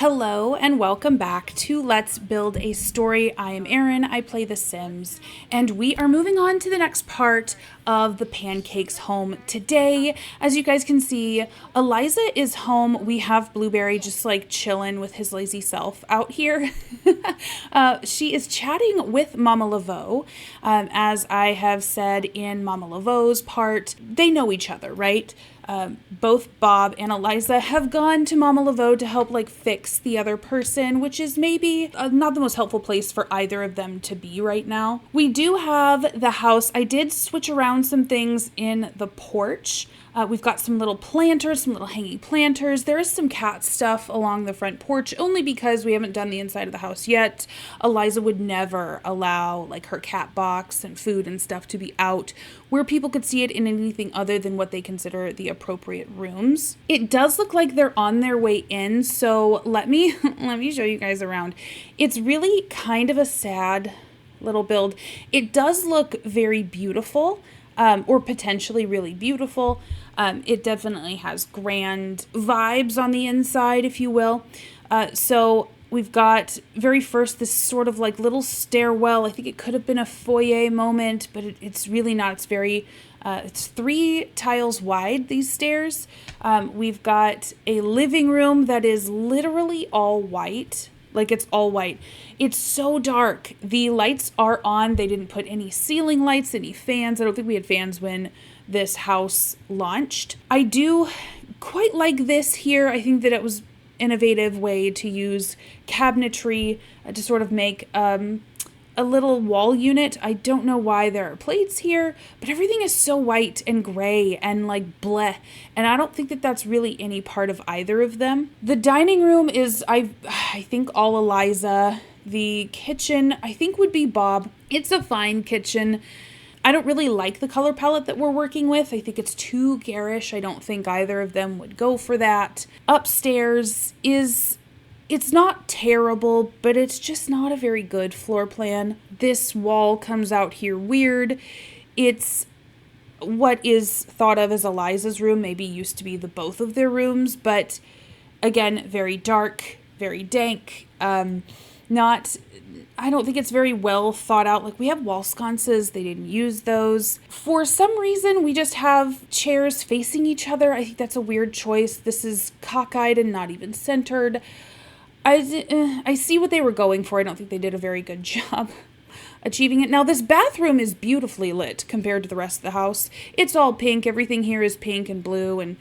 Hello and welcome back to Let's Build a Story. I am Erin, I play The Sims, and we are moving on to the next part of the Pancakes home today. As you guys can see, Eliza is home. We have Blueberry just like chilling with his lazy self out here. She is chatting with Mama Laveau. As I have said in Mama Laveau's part, they know each other, right? Both Bob and Eliza have gone to Mama Laveau to help fix the other person, which is maybe not the most helpful place for either of them to be right now. We do have the house. I did switch around some things in the porch. We've got some little planters, some little hanging planters. There is some cat stuff along the front porch, only because we haven't done the inside of the house yet. Eliza would never allow her cat box and food and stuff to be out where people could see it in anything other than what they consider the appropriate rooms. It does look like they're on their way in, so let me show you guys around. It's really kind of a sad little build. It does look very beautiful. Or potentially really beautiful. It definitely has grand vibes on the inside, if you will. So we've got very first this sort of little stairwell. I think it could have been a foyer moment, but it's really not. It's very, it's 3 tiles wide, these stairs. We've got a living room that is literally all white. It's all white. It's so dark. The lights are on. They didn't put any ceiling lights, any fans. I don't think we had fans when this house launched. I do quite like this here. I think that it was an innovative way to use cabinetry to sort of make a little wall unit. I don't know why there are plates here, but everything is so white and gray and bleh. And I don't think that that's really any part of either of them. The dining room is, I think, all Eliza. The kitchen, I think, would be Bob. It's a fine kitchen. I don't really like the color palette that we're working with. I think it's too garish. I don't think either of them would go for that. Upstairs it's not terrible, but it's just not a very good floor plan. This wall comes out here weird. It's what is thought of as Eliza's room, maybe used to be the both of their rooms, but again, very dark, very dank. I don't think it's very well thought out. We have wall sconces, they didn't use those. For some reason, we just have chairs facing each other. I think that's a weird choice. This is cockeyed and not even centered. I see what they were going for. I don't think they did a very good job achieving it. Now, this bathroom is beautifully lit compared to the rest of the house. It's all pink. Everything here is pink and blue and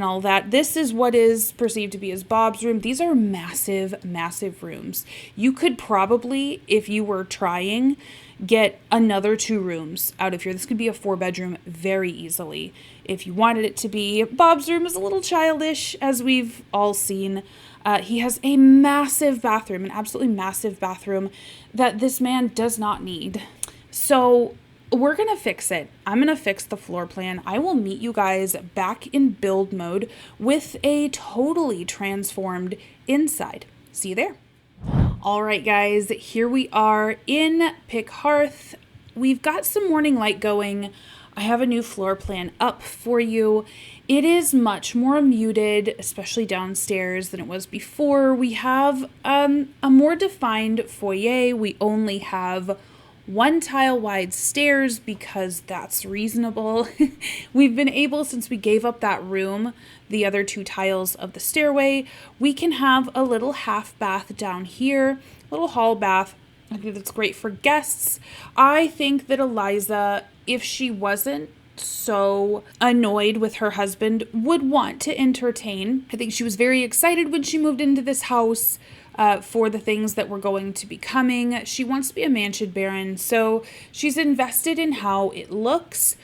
all that. This is what is perceived to be as Bob's room. These are massive, massive rooms. You could probably, if you were trying, get another 2 rooms out of here. This could be a 4-bedroom very easily. If you wanted it to be, Bob's room is a little childish, as we've all seen. He has a massive bathroom, an absolutely massive bathroom that this man does not need. So we're going to fix it. I'm going to fix the floor plan. I will meet you guys back in build mode with a totally transformed inside. See you there. All right, guys, here we are in Pick Hearth. We've got some morning light going. I have a new floor plan up for you. It is much more muted, especially downstairs, than it was before. We have a more defined foyer. We only have 1 tile wide stairs because that's reasonable. We've been able, since we gave up that room, the other 2 tiles of the stairway, we can have a little half bath down here, little hall bath. I think that's great for guests. I think that Eliza, if she wasn't so annoyed with her husband, would want to entertain. I think she was very excited when she moved into this house for the things that were going to be coming. She wants to be a mansion baron, so she's invested in how it looks.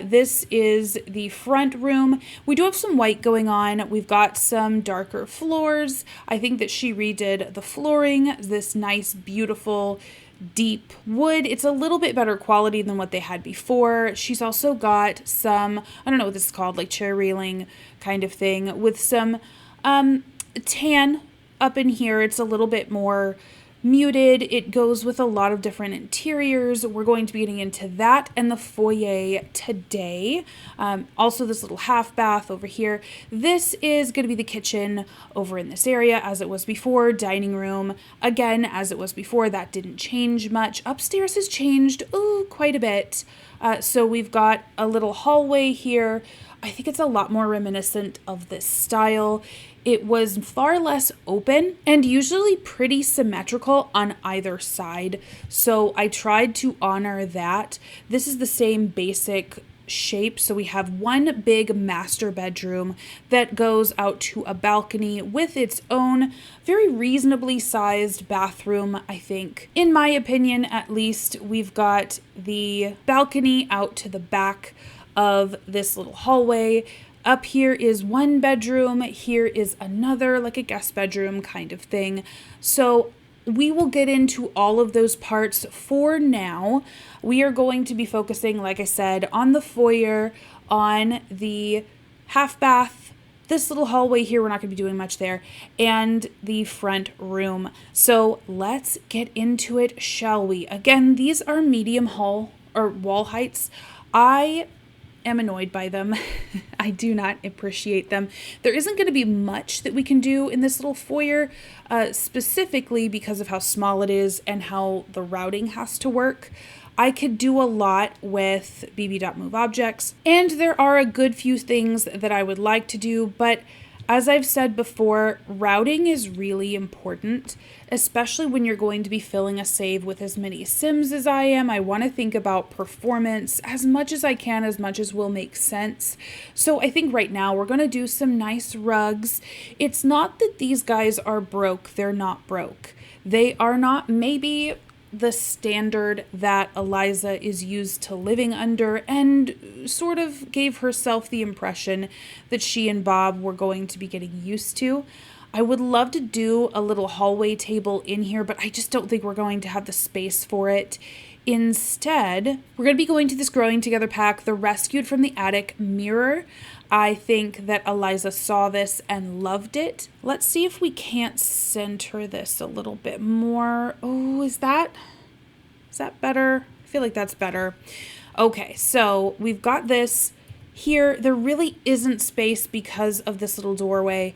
This is the front room. We do have some white going on. We've got some darker floors. I think that she redid the flooring, this nice, beautiful, deep wood. It's a little bit better quality than what they had before. She's also got some, I don't know what this is called, chair railing kind of thing with some tan up in here. It's a little bit more muted. It goes with a lot of different interiors. We're going to be getting into that and the foyer today. Also this little half bath over here. This is going to be the kitchen over in this area as it was before. Dining room, again, as it was before. That didn't change much. Upstairs has changed quite a bit. So we've got a little hallway here. I think it's a lot more reminiscent of this style. It was far less open and usually pretty symmetrical on either side. So I tried to honor that. This is the same basic shape. So we have one big master bedroom that goes out to a balcony with its own very reasonably sized bathroom, I think. In my opinion, at least, we've got the balcony out to the back of this little hallway. Up here is one bedroom, here is another, like a guest bedroom kind of thing. So we will get into all of those parts. For now, we are going to be focusing, like I said, on the foyer, on the half bath, this little hallway here, we're not going to be doing much there, and the front room. So let's get into it, shall we? Again, these are medium wall heights. I am annoyed by them. I do not appreciate them. There isn't going to be much that we can do in this little foyer, specifically because of how small it is and how the routing has to work. I could do a lot with bb.move objects, and there are a good few things that I would like to do, but as I've said before, routing is really important, especially when you're going to be filling a save with as many Sims as I am. I want to think about performance as much as I can, as much as will make sense. So I think right now we're going to do some nice rugs. It's not that these guys are broke. They're not broke. They are not maybe the standard that Eliza is used to living under, and sort of gave herself the impression that she and Bob were going to be getting used to. I would love to do a little hallway table in here, but I just don't think we're going to have the space for it. Instead, we're going to be going to this Growing Together pack, the Rescued from the Attic mirror. I think that Eliza saw this and loved it. Let's see if we can't center this a little bit more. Oh, is that better? I feel like that's better. Okay, so we've got this here. There really isn't space because of this little doorway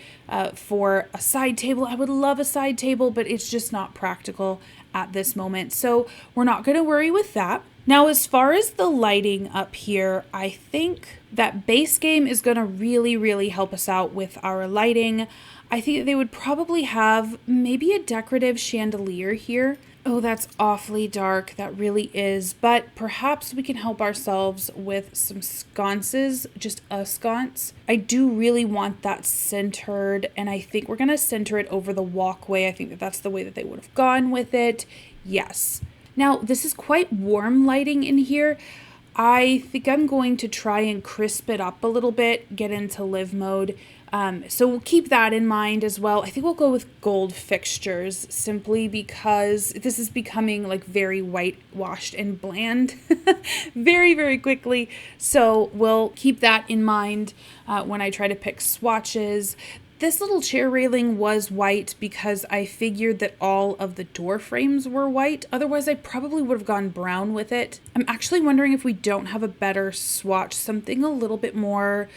for a side table. I would love a side table, but it's just not practical at this moment. So we're not going to worry with that. Now, as far as the lighting up here, I think that base game is going to really, really help us out with our lighting. I think they would probably have maybe a decorative chandelier here. Oh, that's awfully dark. That really is. But perhaps we can help ourselves with some sconces, just a sconce. I do really want that centered, and I think we're going to center it over the walkway. I think that that's the way that they would have gone with it. Yes. Now, this is quite warm lighting in here. I think I'm going to try and crisp it up a little bit, get into live mode. So we'll keep that in mind as well. I think we'll go with gold fixtures simply because this is becoming like very whitewashed and bland very, very quickly. So we'll keep that in mind when I try to pick swatches. This little chair railing was white because I figured that all of the door frames were white. Otherwise, I probably would have gone brown with it. I'm actually wondering if we don't have a better swatch, something a little bit more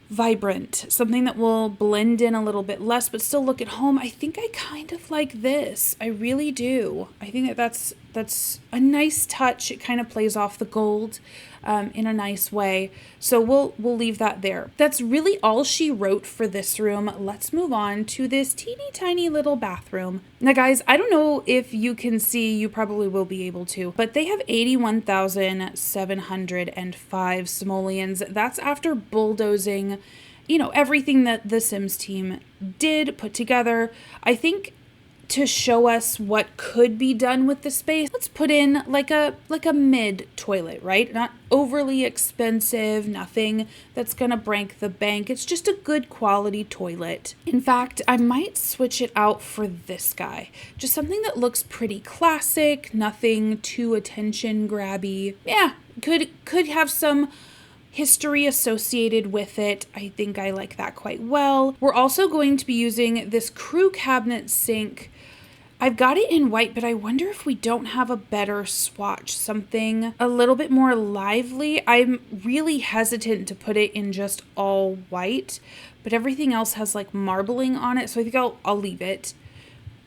vibrant, something that will blend in a little bit less but still look at home. I think I kind of like this. I really do. I think that that's a nice touch. It kind of plays off the gold in a nice way. So we'll leave that there. That's really all she wrote for this room. Let's move on to this teeny tiny little bathroom. Now guys, I don't know if you can see, you probably will be able to, but they have 81,705 simoleons. That's after bulldozing, everything that the Sims team did put together. I think to show us what could be done with the space, let's put in like a mid toilet, right? Not overly expensive, nothing that's gonna break the bank. It's just a good quality toilet. In fact, I might switch it out for this guy. Just something that looks pretty classic, nothing too attention grabby. Yeah, could have some history associated with it. I think I like that quite well. We're also going to be using this crew cabinet sink. I've got it in white, but I wonder if we don't have a better swatch, something a little bit more lively. I'm really hesitant to put it in just all white, but everything else has like marbling on it, so I think I'll leave it.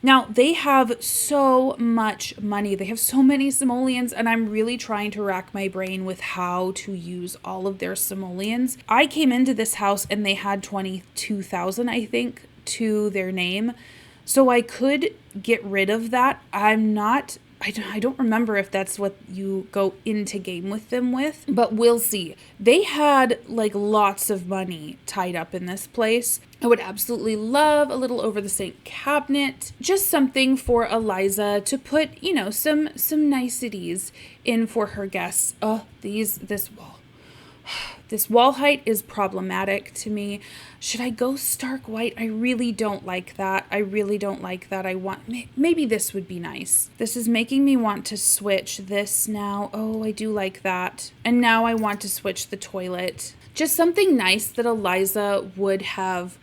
Now, they have so much money. They have so many simoleons, and I'm really trying to rack my brain with how to use all of their simoleons. I came into this house and they had 22,000, I think, to their name. So I could get rid of that. I don't remember if that's what you go into game with them with, but we'll see. They had like lots of money tied up in this place. I would absolutely love a little over the sink cabinet, just something for Eliza to put, some niceties in for her guests. Oh, this wall. This wall height is problematic to me. Should I go stark white? I really don't like that. I want, maybe this would be nice. This is making me want to switch this now. Oh, I do like that. And now I want to switch the toilet. Just something nice that Eliza would have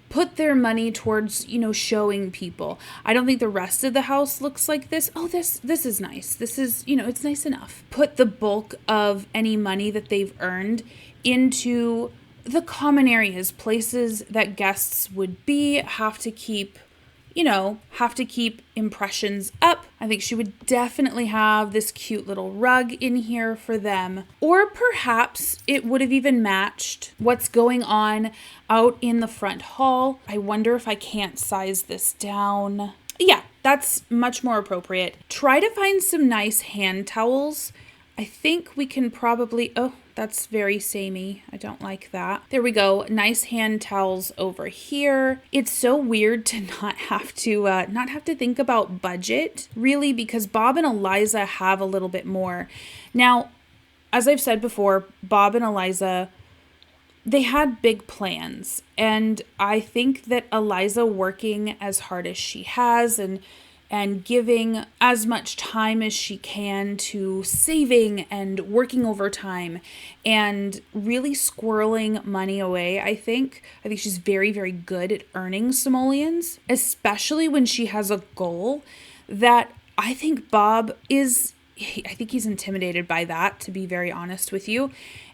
put their money towards, showing people. I don't think the rest of the house looks like this. Oh, this is nice. This is, it's nice enough. Put the bulk of any money that they've earned into the common areas, places that guests would have to keep impressions up. I think she would definitely have this cute little rug in here for them. Or perhaps it would have even matched what's going on out in the front hall. I wonder if I can't size this down. Yeah, that's much more appropriate. Try to find some nice hand towels. I think we can probably, oh, that's very samey. I don't like that. There we go. Nice hand towels over here. It's so weird to not have to think about budget, really, because Bob and Eliza have a little bit more. Now, as I've said before, Bob and Eliza, they had big plans. And I think that Eliza working as hard as she has and giving as much time as she can to saving and working overtime and really squirreling money away, I think she's very, very good at earning simoleons, especially when she has a goal that I think Bob is, I think he's intimidated by that, to be very honest with you.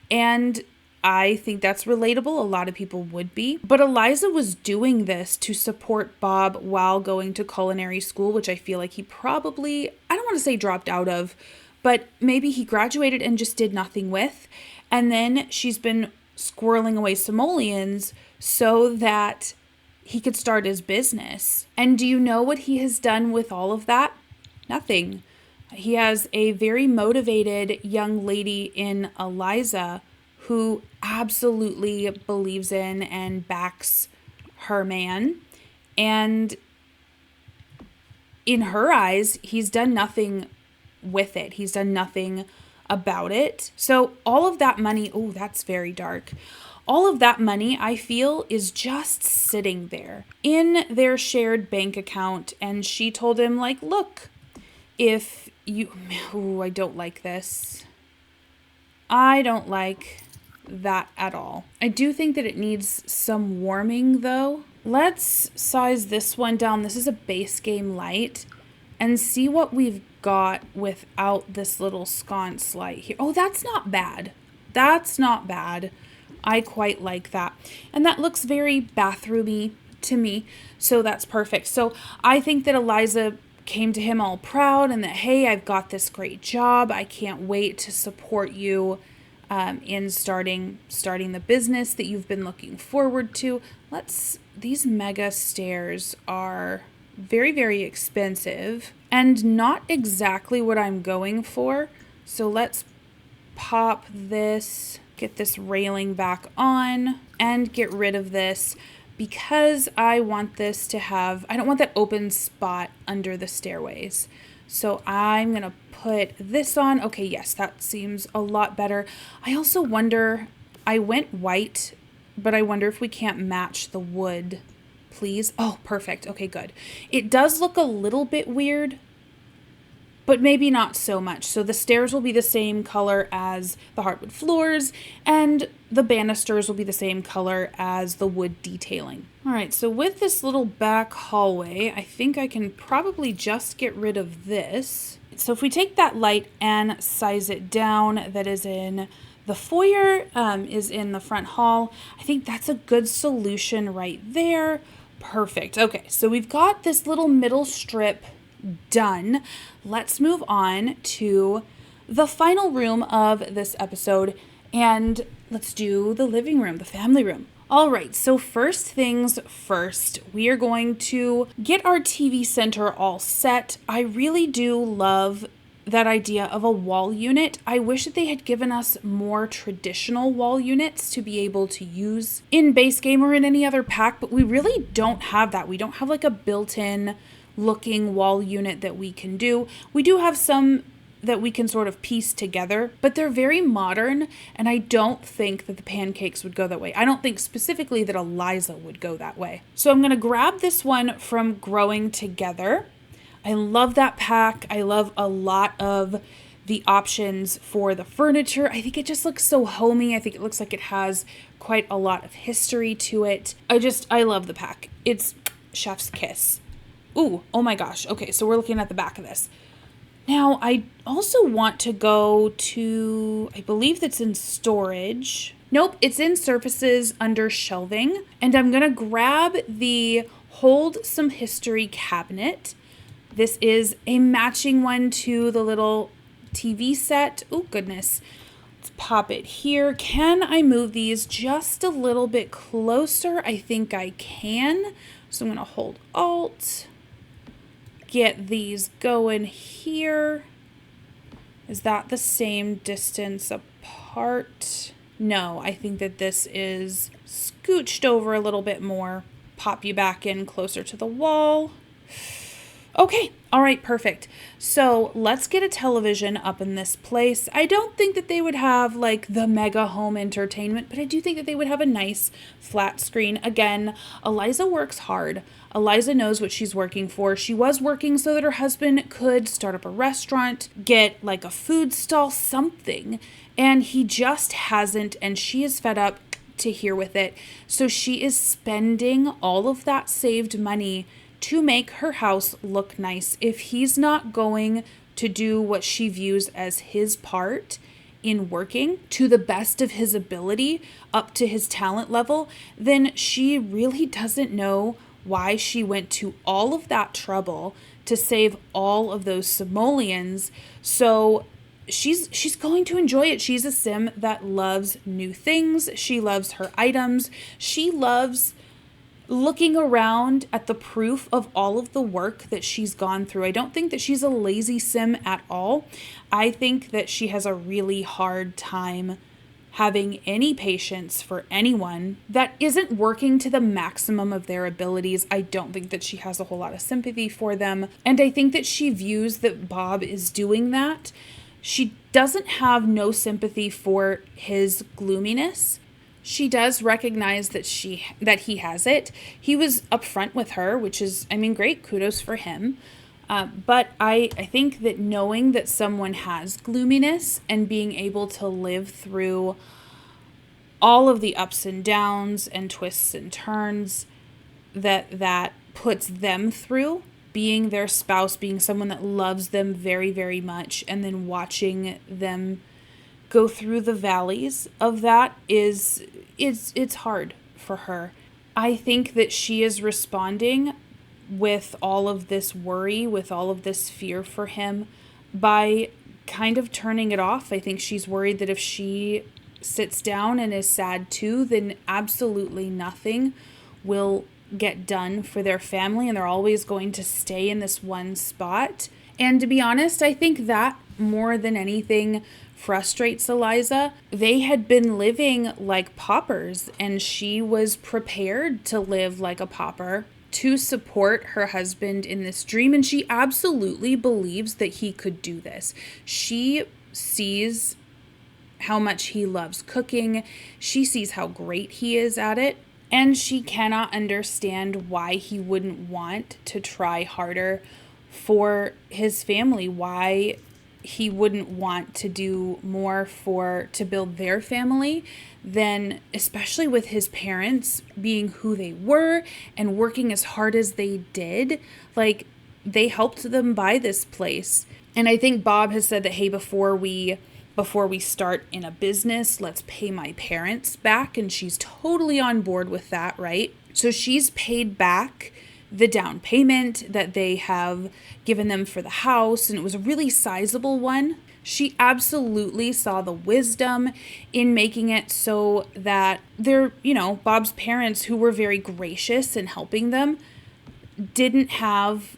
And I think that's relatable. A lot of people would be. But Eliza was doing this to support Bob while going to culinary school, which I feel like he probably, I don't want to say dropped out of, but maybe he graduated and just did nothing with. And then she's been squirreling away simoleons so that he could start his business. And do you know what he has done with all of that? Nothing. He has a very motivated young lady in Eliza who absolutely believes in and backs her man. And in her eyes, he's done nothing with it. He's done nothing about it. So all of that money, oh, that's very dark. All of that money, I feel, is just sitting there in their shared bank account. And she told him, like, look, if you, oh, I don't like this. I don't like that at all. I do think that it needs some warming though. Let's size this one down. This is a base game light and see what we've got without this little sconce light here. Oh, that's not bad. That's not bad. I quite like that. And that looks very bathroomy to me. So that's perfect. So I think that Eliza came to him all proud and that, hey, I've got this great job. I can't wait to support you in starting the business that you've been looking forward to. These mega stairs are very, very expensive and not exactly what I'm going for. So let's pop this, get this railing back on and get rid of this because I want this to have, I don't want that open spot under the stairways. So I'm going to put this on. Okay, yes, that seems a lot better. I also wonder, I went white, but I wonder if we can't match the wood, please. Oh, perfect. Okay, good. It does look a little bit weird but maybe not so much. So the stairs will be the same color as the hardwood floors, and the banisters will be the same color as the wood detailing. All right, so with this little back hallway, I think I can probably just get rid of this. So if we take that light and size it down, that is in the foyer, is in the front hall. I think that's a good solution right there. Perfect. Okay, so we've got this little middle strip done. Let's move on to the final room of this episode, and let's do the living room, the family room. All right, so first things first, we are going to get our TV center all set. I really do love that idea of a wall unit. I wish that they had given us more traditional wall units to be able to use in base game or in any other pack, but we really don't have that. We don't have like a built-in looking wall unit that we can do. We do have some that we can sort of piece together, but they're very modern, and I don't think that the Pancakes would go that way. I don't think specifically that Eliza would go that way. So I'm gonna grab this one from Growing Together. I love that pack. I love a lot of the options for the furniture. I think it just looks so homey. I think it looks like it has quite a lot of history to it. I love the pack. It's chef's kiss. Ooh, oh my gosh. Okay, so we're looking at the back of this. Now, I also want to go to, I believe that's in storage. Nope, it's in surfaces under shelving. And I'm going to grab the Hold Some History cabinet. This is a matching one to the little TV set. Oh, goodness. Let's pop it here. Can I move these just a little bit closer? I think I can. So I'm going to hold Alt. Get these going here. Is that the same distance apart? No, I think that this is scooched over a little bit more. Pop you back in closer to the wall. Okay, all right, perfect. So let's get a television up in this place. I don't think that they would have like the mega home entertainment, but I do think that they would have a nice flat screen. Again, Eliza works hard. Eliza knows what she's working for. She was working so that her husband could start up a restaurant, get like a food stall, something, and he just hasn't, and she is fed up to hear with it. So she is spending all of that saved money to make her house look nice. If he's not going to do what she views as his part in working to the best of his ability, up to his talent level, then she really doesn't know why she went to all of that trouble to save all of those simoleons. So she's going to enjoy it. She's a sim that loves new things. She loves her items. She loves looking around at the proof of all of the work that she's gone through. I don't think that she's a lazy sim at all. I think that she has a really hard time having any patience for anyone that isn't working to the maximum of their abilities. I don't think that she has a whole lot of sympathy for them. And I think that she views that Bob is doing that. She doesn't have no sympathy for his gloominess. She does recognize that he has it. He was upfront with her, which is, I mean, great, kudos for him. But I think that knowing that someone has gloominess and being able to live through all of the ups and downs and twists and turns that puts them through, being their spouse, being someone that loves them very, very much, and then watching them go through the valleys of that it's hard for her. I think that she is responding with all of this worry, with all of this fear for him, by kind of turning it off. I think she's worried that if she sits down and is sad too, then absolutely nothing will get done for their family, and they're always going to stay in this one spot. And to be honest, I think that more than anything frustrates Eliza. They had been living like paupers, and she was prepared to live like a pauper to support her husband in this dream, and she absolutely believes that he could do this. She sees how much he loves cooking. She sees how great he is at it, and she cannot understand why he wouldn't want to try harder for his family, why he wouldn't want to do more to build their family than, especially with his parents being who they were and working as hard as they did. Like, they helped them buy this place. And I think Bob has said that, hey, before we start in a business, let's pay my parents back. And she's totally on board with that, right? So she's paid back the down payment that they have given them for the house, and it was a really sizable one. She absolutely saw the wisdom in making it so that Bob's parents, who were very gracious in helping them, didn't have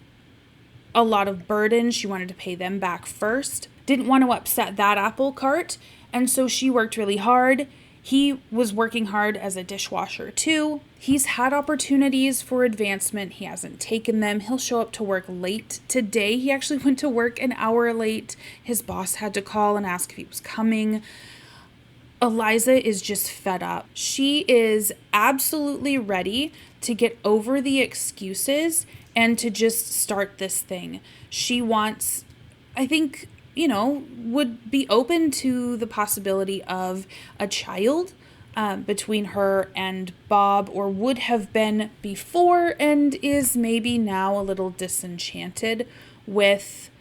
a lot of burden. She wanted to pay them back first. Didn't want to upset that apple cart. And so she worked really hard. He was working hard as a dishwasher too. He's had opportunities for advancement. He hasn't taken them. He'll show up to work late. Today, he actually went to work an hour late. His boss had to call and ask if he was coming. Eliza is just fed up. She is absolutely ready to get over the excuses and to just start this thing. She wants, I think, would be open to the possibility of a child between her and Bob, or would have been before, and is maybe now a little disenchanted with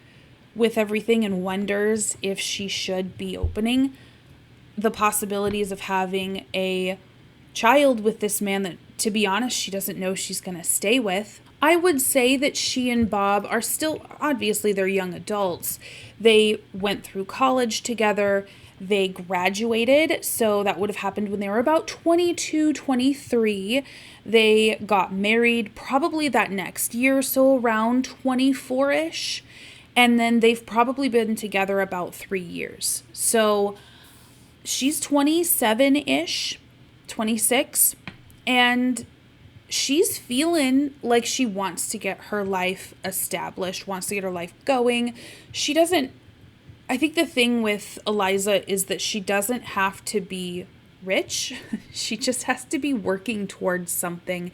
everything and wonders if she should be opening the possibilities of having a child with this man that, to be honest, she doesn't know she's going to stay with. I would say that she and Bob are still, obviously they're young adults. They went through college together. They graduated, so that would have happened when they were about 22, 23. They got married probably that next year, so around 24-ish. And then they've probably been together about 3 years. So she's 27-ish, 26, and she's feeling like she wants to get her life established, wants to get her life going. I think the thing with Eliza is that she doesn't have to be rich. She just has to be working towards something,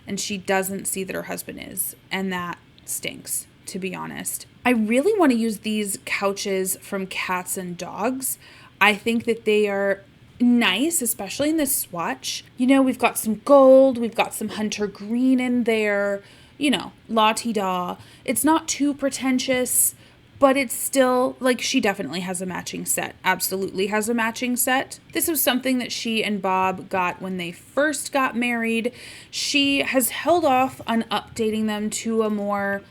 and she doesn't see that her husband is, and that stinks, to be honest. I really want to use these couches from Cats and Dogs. I think that they are nice, especially in this swatch. We've got some gold, we've got some hunter green in there, la-ti-da. It's not too pretentious, but it's still, like, she definitely has a matching set. Absolutely has a matching set. This was something that she and Bob got when they first got married. She has held off on updating them to a more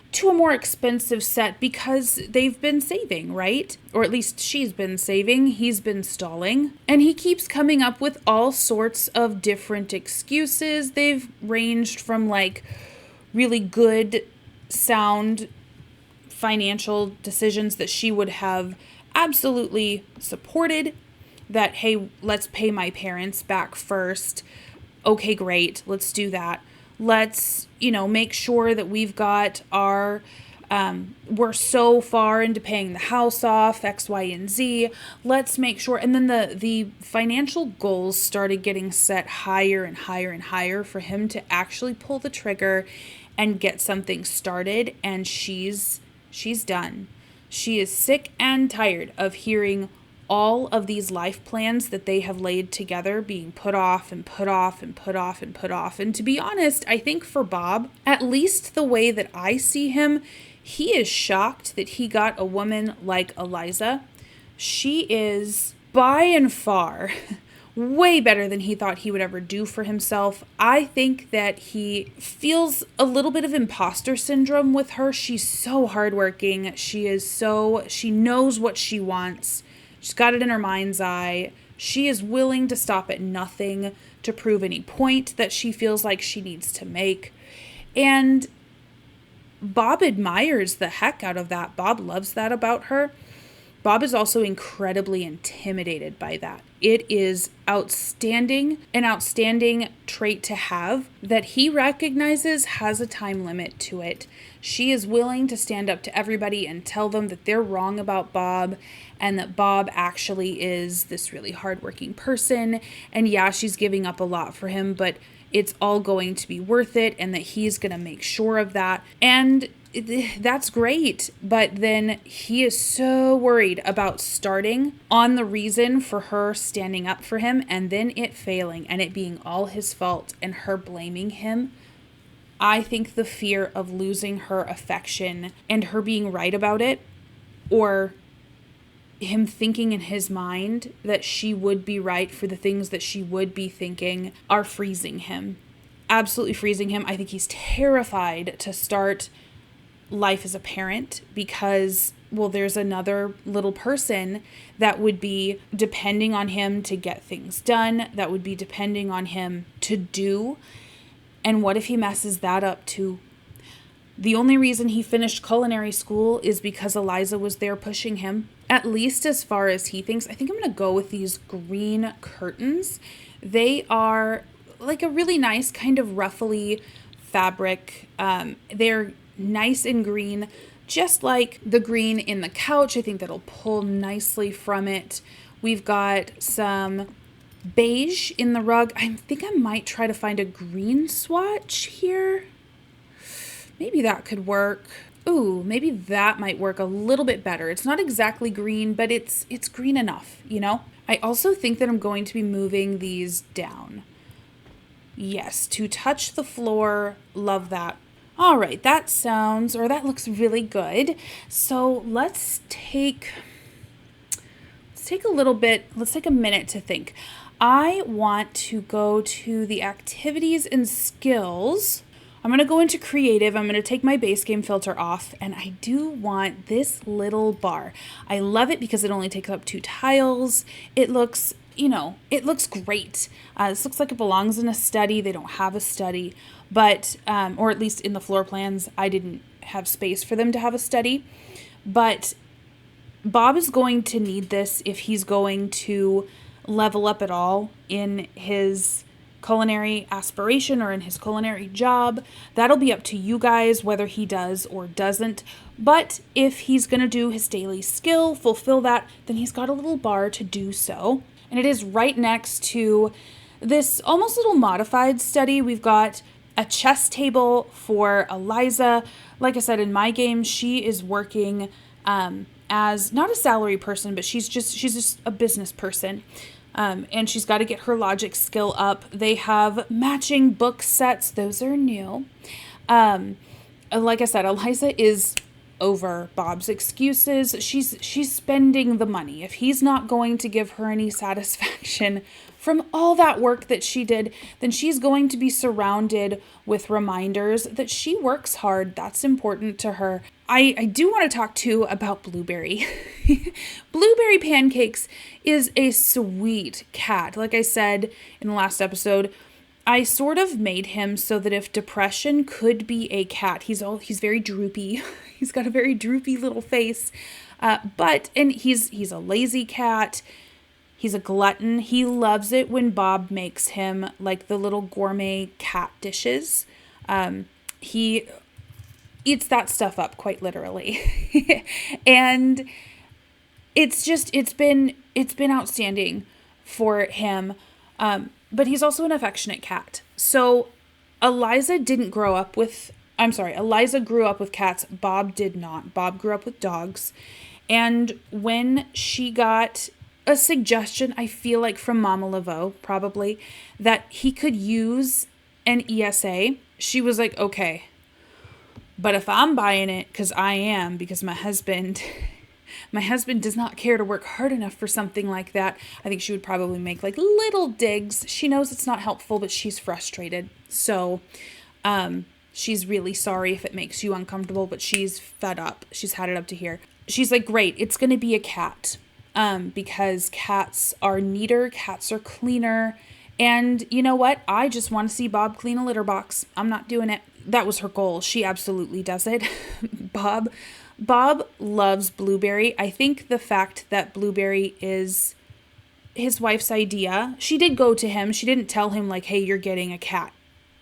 expensive set because they've been saving, right? Or at least she's been saving. He's been stalling. And he keeps coming up with all sorts of different excuses. They've ranged from, like, really good, sound financial decisions that she would have absolutely supported, that, hey, let's pay my parents back first. Okay, great. Let's do that. Let's, make sure that we've got our, we're so far into paying the house off, X, Y, and Z. Let's make sure. And then the financial goals started getting set higher and higher and higher for him to actually pull the trigger and get something started. And she's done. She is sick and tired of hearing all of these life plans that they have laid together being put off and put off and put off and put off. And to be honest, I think for Bob, at least the way that I see him, he is shocked that he got a woman like Eliza. She is by and far way better than he thought he would ever do for himself. I think that he feels a little bit of imposter syndrome with her. She's so hardworking. She knows what she wants. She's got it in her mind's eye. She is willing to stop at nothing to prove any point that she feels like she needs to make. And Bob admires the heck out of that. Bob loves that about her. Bob is also incredibly intimidated by that. It is an outstanding trait to have that he recognizes has a time limit to it. She is willing to stand up to everybody and tell them that they're wrong about Bob, and that Bob actually is this really hardworking person. And yeah, she's giving up a lot for him, but it's all going to be worth it, and that he's going to make sure of that. And that's great. But then he is so worried about starting on the reason for her standing up for him and then it failing and it being all his fault and her blaming him. I think the fear of losing her affection and her being right about it, or him thinking in his mind that she would be right for the things that she would be thinking, are freezing him. Absolutely freezing him. I think he's terrified to start life as a parent because, well, there's another little person that would be depending on him to get things done, that would be depending on him to do. And what if he messes that up too? The only reason he finished culinary school is because Eliza was there pushing him, at least as far as he thinks. I think I'm going to go with these green curtains. They are like a really nice kind of ruffly fabric. They're nice and green, just like the green in the couch. I think that'll pull nicely from it. We've got some beige in the rug. I think I might try to find a green swatch here. Maybe that could work. Ooh, maybe that might work a little bit better. It's not exactly green, but it's green enough, you know? I also think that I'm going to be moving these down. Yes, to touch the floor. Love that. All right, that looks really good. So let's take a minute to think. I want to go to the activities and skills. I'm going to go into creative. I'm going to take my base game filter off, and I do want this little bar. I love it because it only takes up 2 tiles. It looks great. This looks like it belongs in a study. They don't have a study, but, or at least in the floor plans, I didn't have space for them to have a study. But Bob is going to need this if he's going to level up at all in his culinary aspiration or in his culinary job. That'll be up to you guys whether he does or doesn't. But if he's going to do his daily skill, fulfill that, then he's got a little bar to do so. And it is right next to this almost little modified study. We've got a chess table for Eliza. Like I said, in my game, she is working as not a salary person, but she's just a business person. And she's got to get her logic skill up. They have matching book sets. Those are new. Like I said, Eliza is over Bob's excuses. She's spending the money. If he's not going to give her any satisfaction from all that work that she did, then she's going to be surrounded with reminders that she works hard. That's important to her. I do want to talk too about Blueberry. Blueberry Pancakes is a sweet cat. Like I said in the last episode, I sort of made him so that if depression could be a cat, he's very droopy. He's got a very droopy little face. And he's a lazy cat. He's a glutton. He loves it when Bob makes him like the little gourmet cat dishes. He eats that stuff up quite literally. And it's been outstanding for him. But he's also an affectionate cat. So Eliza grew up with cats. Bob did not. Bob grew up with dogs. And when she got a suggestion, I feel like from Mama Laveau, probably, that he could use an ESA, she was like, okay. But if I'm buying it, because my husband does not care to work hard enough for something like that, I think she would probably make like little digs. She knows it's not helpful, but she's frustrated. So she's really sorry if it makes you uncomfortable, but she's fed up. She's had it up to here. She's like, great, it's going to be a cat. Because cats are neater, cats are cleaner. And you know what? I just want to see Bob clean a litter box. I'm not doing it. That was her goal. She absolutely does it. Bob loves Blueberry. I think the fact that Blueberry is his wife's idea, she did go to him. She didn't tell him like, hey, you're getting a cat.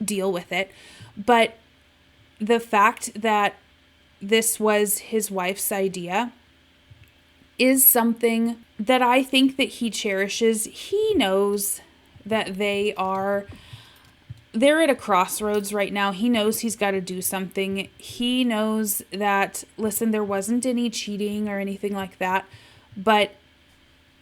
Deal with it. But the fact that this was his wife's idea is something that I think that he cherishes. He knows that they are they're at a crossroads right now. He knows he's got to do something. He knows that, listen, there wasn't any cheating or anything like that, but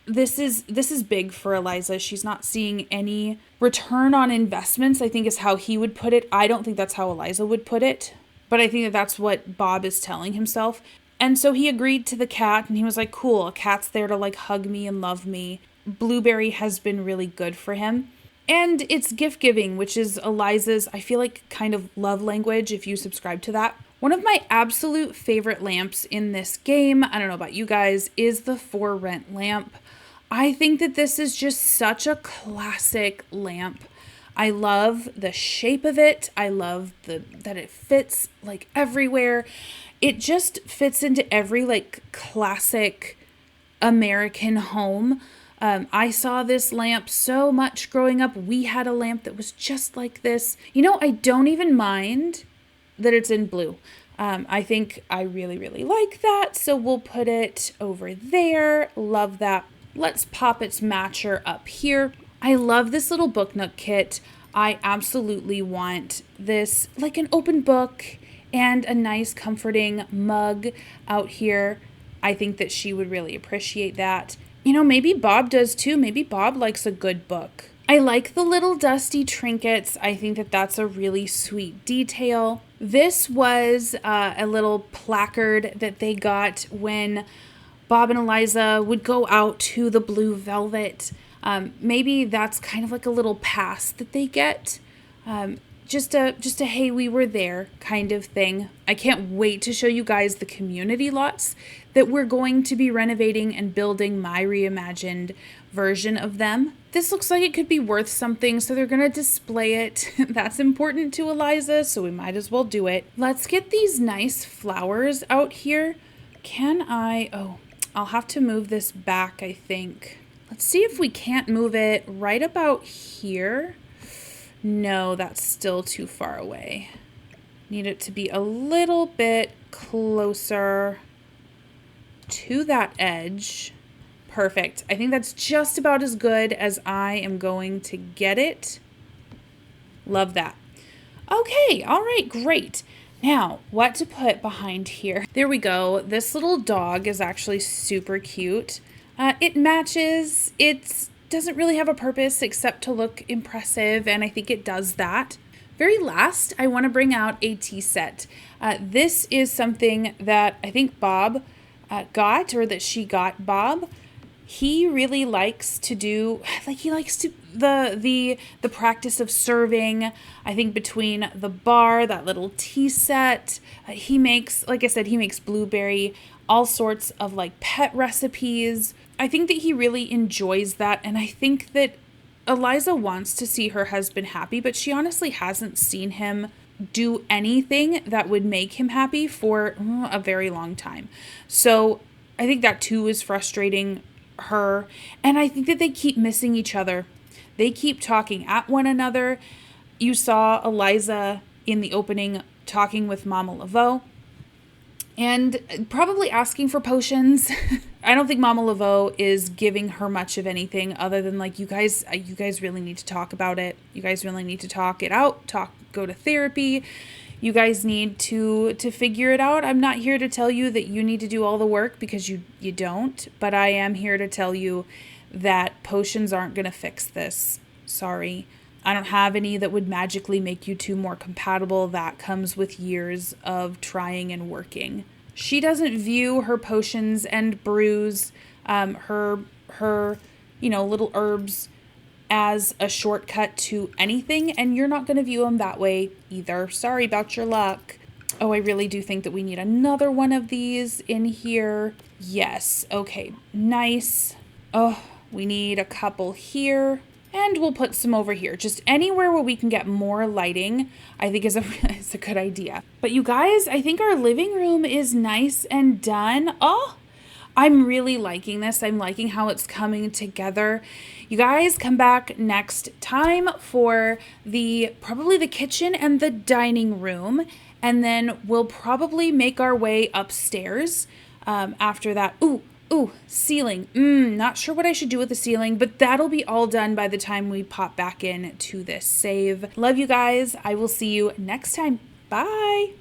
this is big for Eliza. She's not seeing any return on investments, I think is how he would put it. I don't think that's how Eliza would put it, but I think that that's what Bob is telling himself. And so he agreed to the cat, and he was like, cool, a cat's there to like hug me and love me. Blueberry has been really good for him. And it's gift giving, which is Eliza's, I feel like, kind of love language if you subscribe to that. One of my absolute favorite lamps in this game, I don't know about you guys, is the For Rent lamp. I think that this is just such a classic lamp. I love the shape of it. I love that it fits like everywhere. It just fits into every like classic American home. I saw this lamp so much growing up. We had a lamp that was just like this. You know, I don't even mind that it's in blue. I think I really, really like that. So we'll put it over there. Love that. Let's pop its matcher up here. I love this little book nook kit. I absolutely want this, like an open book and a nice comforting mug out here. I think that she would really appreciate that. You know, maybe Bob does too. Maybe Bob likes a good book. I like the little dusty trinkets. I think that that's a really sweet detail. This was a little placard that they got when Bob and Eliza would go out to the Blue Velvet. Maybe that's kind of like a little pass that they get. Just a hey, we were there kind of thing. I can't wait to show you guys the community lots that we're going to be renovating and building my reimagined version of them. This looks like it could be worth something, so they're gonna display it. That's important to Eliza, so we might as well do it. Let's get these nice flowers out here. I'll have to move this back, I think. Let's see if we can't move it right about here. No, that's still too far away. Need it to be a little bit closer to that edge. Perfect. I think that's just about as good as I am going to get it. Love that. Okay, all right, great. Now, what to put behind here? There we go. This little dog is actually super cute. It matches. It doesn't really have a purpose except to look impressive, and I think it does that. Very last, I want to bring out a tea set. This is something that I think Bob got, or that she got Bob. He really likes to do, like he likes to, the practice of serving. I think between the bar, that little tea set, he makes, like I said, he makes Blueberry all sorts of like pet recipes. I think that he really enjoys that, and I think that Eliza wants to see her husband happy, but she honestly hasn't seen him do anything that would make him happy for a very long time. So I think that too is frustrating her, and I think that they keep missing each other. They keep talking at one another. You saw Eliza in the opening talking with Mama Laveau and probably asking for potions. I don't think Mama Laveau is giving her much of anything other than like, you guys really need to talk about it. You guys really need to talk it out, go to therapy. You guys need to figure it out. I'm not here to tell you that you need to do all the work, because you don't, but I am here to tell you that potions aren't going to fix this. Sorry. I don't have any that would magically make you two more compatible. That comes with years of trying and working. She doesn't view her potions and brews, her little herbs as a shortcut to anything, and you're not going to view them that way either. Sorry about your luck. Oh, I really do think that we need another one of these in here. Yes. Okay. Nice. Oh, we need a couple here. And we'll put some over here. Just anywhere where we can get more lighting, I think is a good idea. But you guys, I think our living room is nice and done. Oh, I'm really liking this. I'm liking how it's coming together. You guys come back next time for probably the kitchen and the dining room. And then we'll probably make our way upstairs after that. Ooh, Ooh, ceiling. Not sure what I should do with the ceiling, but that'll be all done by the time we pop back in to this save. Love you guys. I will see you next time. Bye.